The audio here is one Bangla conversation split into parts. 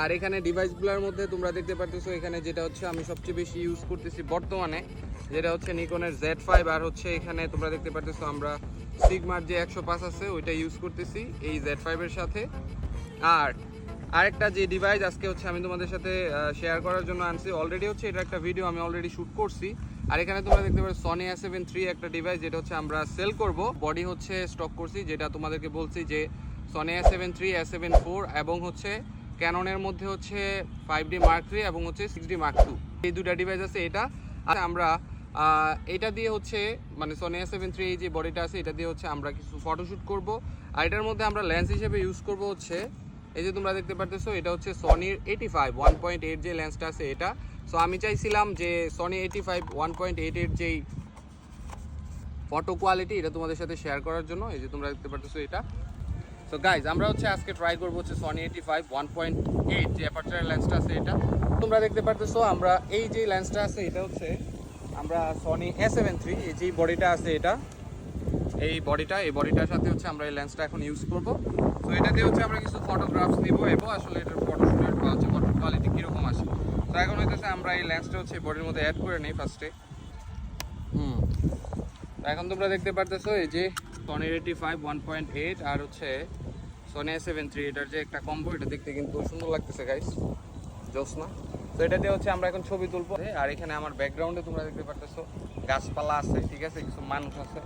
আর এখানে ডিভাইসগুলোর মধ্যে তোমরা দেখতে পারতেছো এখানে যেটা হচ্ছে আমি সবচেয়ে বেশি ইউজ করতেছি বর্তমানে, যেটা হচ্ছে নিকনের Z5, আর হচ্ছে এখানে তোমরা দেখতে পারতেছো আমরা সিগমার যে 105 আছে ওইটা ইউজ করতেছি এই Z5 এর সাথে। আর আরেকটা যে ডিভাইস আজকে হচ্ছে আমি তোমাদের সাথে শেয়ার করার জন্য আনছি, অলরেডি হচ্ছে এটা একটা ভিডিও আমি অলরেডি শ্যুট করছি। আর এখানে তোমরা দেখতে পাচ্ছ সনি A7 III একটা ডিভাইস, যেটা হচ্ছে আমরা সেল করব, বডি হচ্ছে স্টক করছি, যেটা তোমাদেরকে বলছি যে Sony A7 III, A7 IV এবং হচ্ছে ক্যাননের মধ্যে হচ্ছে 5D Mark III এবং হচ্ছে 6D Mark II, এই দুটা ডিভাইস আছে। এটা আমরা এটা দিয়ে হচ্ছে মানে সনি A7 III এই যে বডিটা আছে এটা দিয়ে হচ্ছে আমরা কিছু ফটোশ্যুট করব। আর এটার মধ্যে আমরা লেন্স হিসেবে ইউজ করব হচ্ছে এই যে তোমরা দেখতে পারতেছো এটা হচ্ছে সনির 85 1.8 যে লেন্সটা আছে এটা। সো আমি চাইছিলাম যে সনি 85 1.88 যেই ফটো কোয়ালিটি এটা তোমাদের সাথে শেয়ার করার জন্য, এই যে তোমরা দেখতে পারতেছো এটা। সো গাইজ আমরা হচ্ছে আজকে ট্রাই করবো হচ্ছে সনি 85 1.8 যে অ্যাপারচার লেন্সটা আছে এটা। তোমরা দেখতে পারতেছো আমরা এই যে লেন্সটা আছে এটা হচ্ছে আমরা সনি A7 III এই যে বডিটা আছে এটা, এই বডিটার সাথে হচ্ছে আমরা এই লেন্সটা এখন ইউজ করব। তো এটা দিয়ে হচ্ছে আমরা কিছু ফটোগ্রাফস নিব এবং আসলে এটার ফটোশুটের বা হচ্ছে ফটো কোয়ালিটি কীরকম আসে। তো এখন হইতেছে আমরা এই লেন্সটা হচ্ছে বডির মধ্যে অ্যাড করে নিই ফার্স্টে। তো এখন তোমরা দেখতে পারতেছো এই যে সনি 85 1.8 আর হচ্ছে সনি A7 III এটার যে একটা কম্বো, এটা দেখতে কিন্তু সুন্দর লাগতেছে গাইস, জোস না? তো এটা দিয়ে হচ্ছে আমরা এখন ছবি তুলবো। আর এখানে আমার ব্যাকগ্রাউন্ডে তোমরা দেখতে পারতেছো গাছপালা আছে, ঠিক আছে, কিছু মানুষ আছে।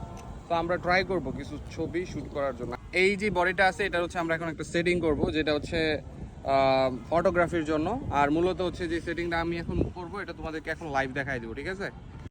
তো আমরা ট্রাই করব কিছু ছবি শ্যুট করার জন্য। এই যে বডিটা আছে এটা হচ্ছে আমরা এখন একটা সেটিং করব, যেটা হচ্ছে ফটোগ্রাফির জন্য। আর মূলত হচ্ছে যে সেটিংটা আমি এখন করব এটা তোমাদেরকে এখন লাইভ দেখাই দেবো, ঠিক আছে?